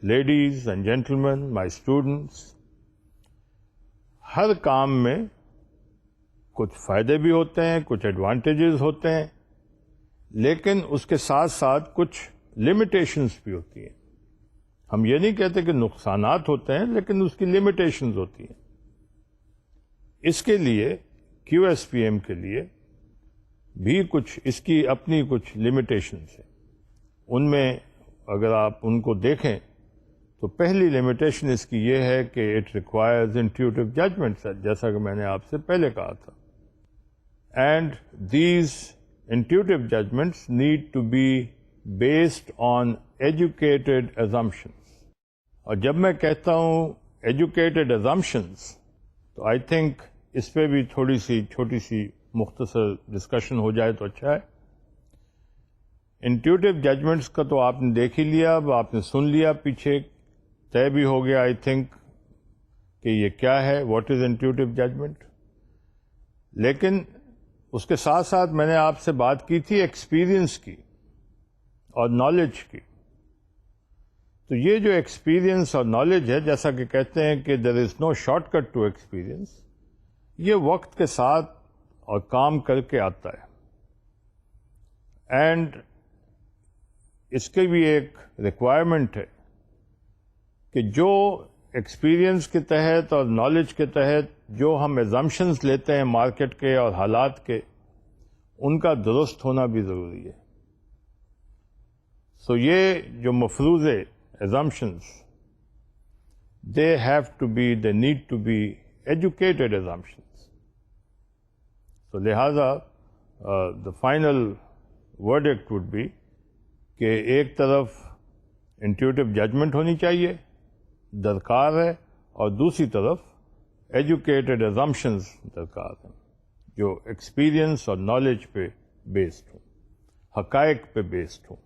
ladies and gentlemen, my students, ہر کام میں کچھ فائدے بھی ہوتے ہیں, کچھ ایڈوانٹیجز ہوتے ہیں, لیکن اس کے ساتھ ساتھ کچھ لمیٹیشنز بھی ہوتی ہیں. ہم یہ نہیں کہتے کہ نقصانات ہوتے ہیں, لیکن اس کی لمیٹیشنز ہوتی ہیں. اس کے لیے کیو ایس پی ایم کے لیے بھی کچھ اس کی اپنی کچھ لمیٹیشنز ہیں. ان میں اگر آپ ان کو دیکھیں تو پہلی لمیٹیشن اس کی یہ ہے کہ اٹ ریکوائرز انٹیوٹیو ججمنٹ, جیسا کہ میں نے آپ سے پہلے کہا تھا. and these intuitive judgments need to be based on educated assumptions. اور جب میں کہتا ہوں educated assumptions تو آئی تھنک اس پہ بھی تھوڑی سی چھوٹی سی مختصر ڈسکشن ہو جائے تو اچھا ہے. انٹیوٹیو ججمنٹس کا تو آپ نے دیکھ ہی لیا، اب آپ نے سن لیا، پیچھے طے بھی ہو گیا آئی تھنک کہ یہ کیا ہے، واٹ از انٹیوٹیو ججمنٹ. لیکن اس کے ساتھ ساتھ میں نے آپ سے بات کی تھی ایکسپیرئنس کی اور نالج کی. تو یہ جو ایکسپیرئنس اور نالج ہے، جیسا کہ کہتے ہیں کہ دیر از نو شارٹ کٹ ٹو ایکسپیرئنس، یہ وقت کے ساتھ اور کام کر کے آتا ہے. اینڈ اس کی بھی ایک ریکوائرمنٹ ہے کہ جو ایکسپیرئنس کے تحت اور نالج کے تحت جو ہم ایزمپشنز لیتے ہیں مارکیٹ کے اور حالات کے، ان کا درست ہونا بھی ضروری ہے. سو یہ جو مفروضے assumptions, they need to be educated assumptions. So لہذا the final verdict would be کہ ایک طرف intuitive judgment ہونی چاہیے، درکار ہے، اور دوسری طرف educated assumptions درکار ہیں جو ایکسپیرئنس اور نالج پہ بیسڈ ہوں، حقائق پہ بیسڈ ہوں.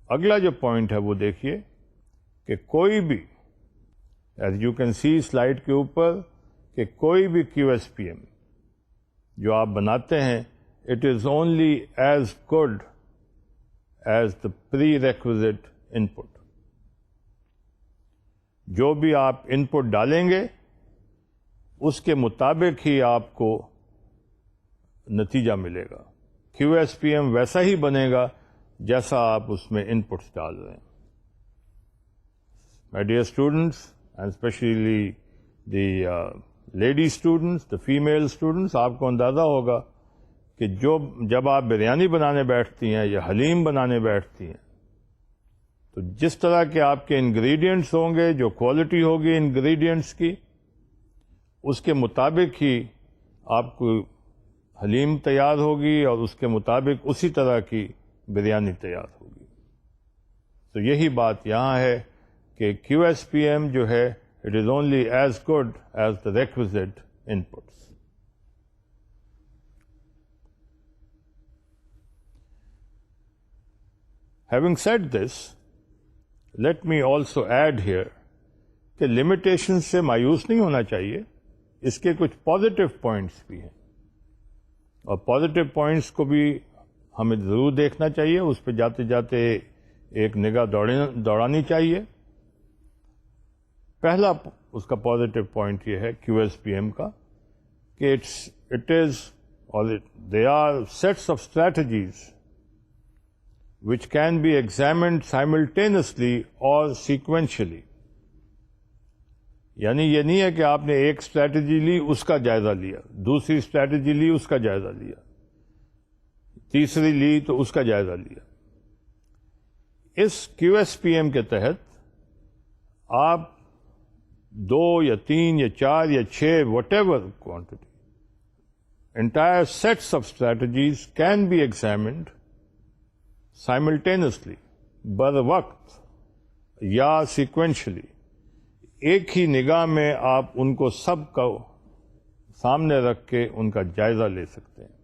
اگلا جو پوائنٹ ہے وہ دیکھیے کہ کوئی بھی، as you can see slide کے اوپر، کہ کوئی بھی کیو ایس پی ایم جو آپ بناتے ہیں it is only as good as the prerequisite input. جو بھی آپ ان پٹ ڈالیں گے اس کے مطابق ہی آپ کو نتیجہ ملے گا. کیو ایس پی ایم ویسا ہی بنے گا جیسا آپ اس میں ان پٹس ڈال رہے ہیں. My dear students and specially the lady students, the female students, آپ کو اندازہ ہوگا کہ جب آپ بریانی بنانے بیٹھتی ہیں یا حلیم بنانے بیٹھتی ہیں تو جس طرح کے آپ کے انگریڈینٹس ہوں گے، جو کوالٹی ہوگی انگریڈینٹس کی، اس کے مطابق ہی آپ کو حلیم تیار ہوگی اور اس کے مطابق اسی طرح کی بریانی تیار ہوگی. تو یہی بات یہاں ہے کہ کیو ایس پی ایم جو ہے it is only as good as the requisite inputs. Having said this, let me also add here کہ لمیٹیشن سے مایوس نہیں ہونا چاہیے، اس کے کچھ پازیٹیو پوائنٹس بھی ہیں، اور پازیٹیو پوائنٹس کو بھی ہمیں ضرور دیکھنا چاہیے، اس پہ جاتے جاتے ایک نگاہ دوڑانی چاہیے. پہلا اس کا پازیٹیو پوائنٹ یہ ہے کیو ایس پی ایم کا کہ اٹ از اور they are sets of strategies which can be examined simultaneously اور سیکوینشلی. یعنی یہ نہیں ہے کہ آپ نے ایک اسٹریٹجی لی، اس کا جائزہ لیا، دوسری اسٹریٹجی لی، اس کا جائزہ لیا، تیسری لی تو اس کا جائزہ لیا. اس کیو ایس پی ایم کے تحت آپ 2 یا 3 یا 4 یا 6 what ever quantity entire sets of strategies can be examined simultaneously بر وقت یا sequentially. ایک ہی نگاہ میں آپ ان کو سب کو سامنے رکھ کے ان کا جائزہ لے سکتے ہیں.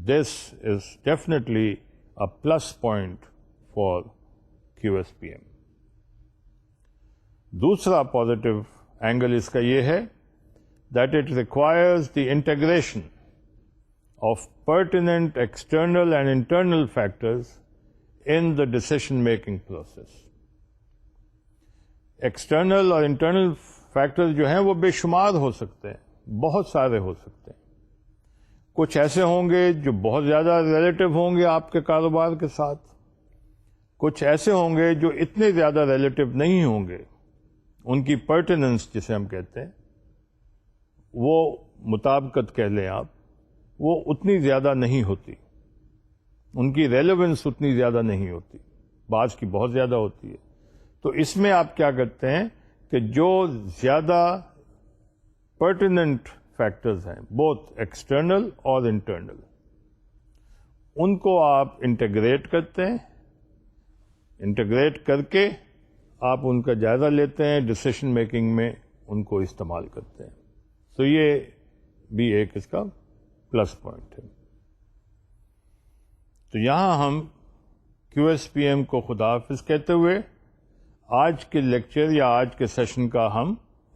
This is definitely a plus point for QSPM. دوسرا پازیٹیو اینگل اس کا یہ ہے that it requires the integration of pertinent external and internal factors in the decision-making process. External اور انٹرنل فیکٹرز جو ہیں وہ بے شمار ہو سکتے ہیں، بہت سارے ہو سکتے ہیں. کچھ ایسے ہوں گے جو بہت زیادہ ریلیٹو ہوں گے آپ کے کاروبار کے ساتھ، کچھ ایسے ہوں گے جو اتنے زیادہ ریلیٹو نہیں ہوں گے. ان کی پرٹیننس جسے ہم کہتے ہیں، وہ مطابقت کہہ لیں آپ، وہ اتنی زیادہ نہیں ہوتی، ان کی ریلیونس اتنی زیادہ نہیں ہوتی، بعض کی بہت زیادہ ہوتی ہے. تو اس میں آپ کیا کرتے ہیں کہ جو زیادہ پرٹیننٹ فیکٹرز ہیں، بوتھ ایکسٹرنل اور انٹرنل. ان کو آپ انٹیگریٹ کرتے ہیں، انٹیگریٹ کر کے آپ ان کا جائزہ لیتے ہیں، ڈسیشن میکنگ میں ان کو استعمال کرتے ہیں. تو یہ بھی ایک اس کا پلس پوائنٹ ہے. تو یہاں ہم کیو ایس پی ایم کو خدا حافظ کہتے ہوئے آج کے لیکچر یا آج کے سیشن کا ہم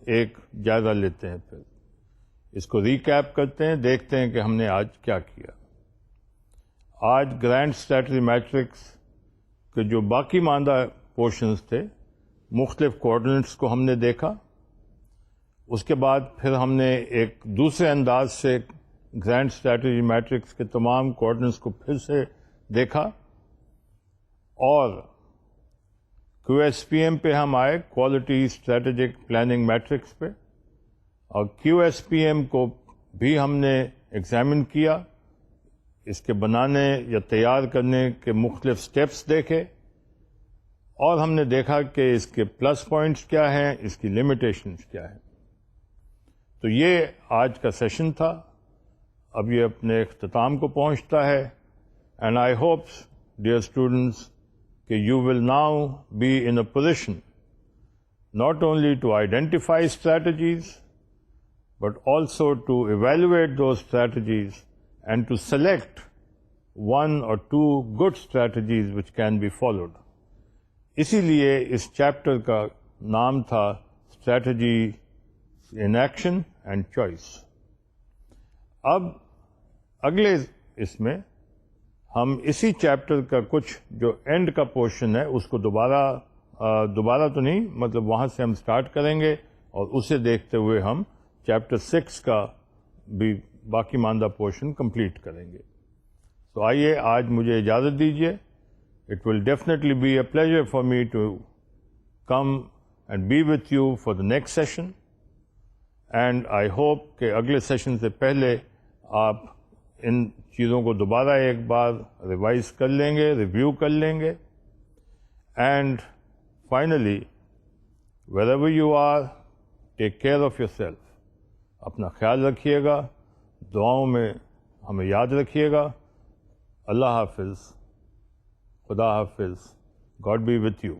ایک جائزہ لیتے ہیں، پھر اس کو ریکیپ کرتے ہیں، دیکھتے ہیں کہ ہم نے آج کیا کیا. آج گرینڈ اسٹریٹجی میٹرکس کے جو باقی ماندہ پورشنز تھے، مختلف کوآرڈینیٹس کو ہم نے دیکھا. اس کے بعد پھر ہم نے ایک دوسرے انداز سے گرینڈ اسٹریٹجی میٹرکس کے تمام کوآرڈینیٹس کو پھر سے دیکھا، اور کیو ایس پی ایم پہ ہم آئے، کوالٹی اسٹریٹجک پلاننگ میٹرکس پہ، اور کیو ایس پی ایم کو بھی ہم نے ایگزامن کیا، اس کے بنانے یا تیار کرنے کے مختلف سٹیپس دیکھے، اور ہم نے دیکھا کہ اس کے پلس پوائنٹس کیا ہیں، اس کی لمیٹیشنز کیا ہیں. تو یہ آج کا سیشن تھا. اب یہ اپنے اختتام کو پہنچتا ہے. And I hope dear students کہ you will now be in a position not only to identify strategies but also to evaluate those strategies and to select one or two good strategies which can be followed. اسی لیے اس chapter کا نام تھا strategy in action and choice. اب اگلے اس میں ہم اسی چیپٹر کا کچھ جو اینڈ کا پورشن ہے اس کو دوبارہ تو نہیں، مطلب وہاں سے ہم سٹارٹ کریں گے اور اسے دیکھتے ہوئے ہم چیپٹر 6 کا بھی باقی ماندہ پورشن کمپلیٹ کریں گے. تو آئیے آج مجھے اجازت دیجیے. It will definitely be a pleasure for me to come and be with you for the next session. And I hope کہ اگلے سیشن سے پہلے آپ ان چیزوں کو دوبارہ ایک بار ریوائز کر لیں گے، ریویو کر لیں گے. And finally, wherever you are, take care of yourself. اپنا خیال رکھیے گا، دعاؤں میں ہمیں یاد رکھیے گا. اللہ حافظ. خدا حافظ. God be with you.